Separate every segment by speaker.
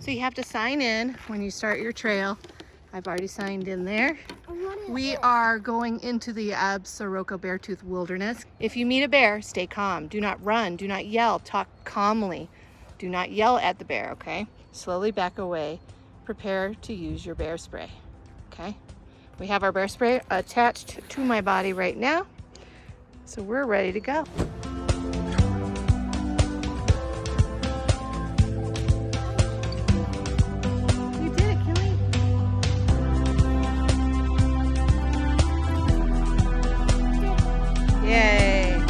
Speaker 1: So you have to sign in when you start your trail. I've already signed in there. We are going into the Absaroka-Beartooth wilderness. If you meet a bear, stay calm. Do not run, do not yell, talk calmly. Do not yell at the bear, okay? Slowly back away. Prepare to use your bear spray, okay? We have our bear spray attached to my body right now. So we're ready to go. You did it, Kimmy. Yay.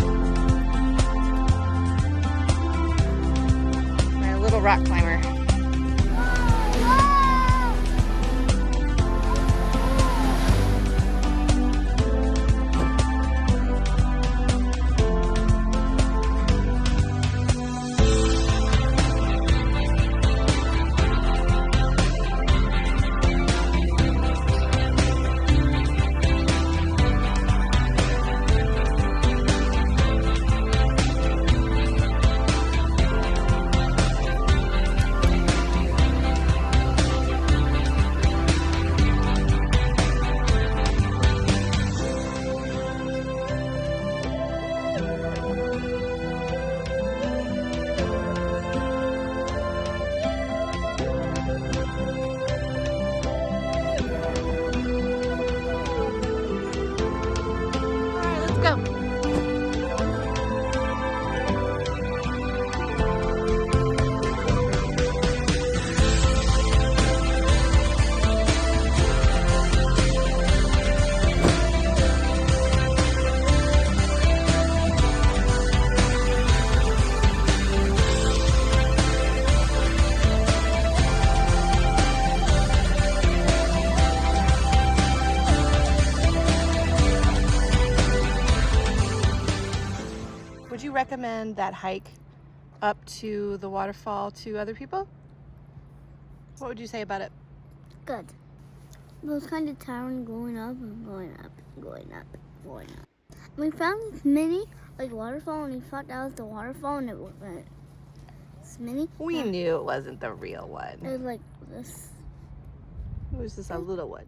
Speaker 1: My little rock climber. Go. Would you recommend that hike up to the waterfall to other people? What would you say about it?
Speaker 2: Good. It was kind of tiring going up and going up and going up and going up. We found this mini waterfall and we thought that was the waterfall and it wasn't. This mini.
Speaker 1: We knew it wasn't the real one.
Speaker 2: It was like this.
Speaker 1: It was just a little one.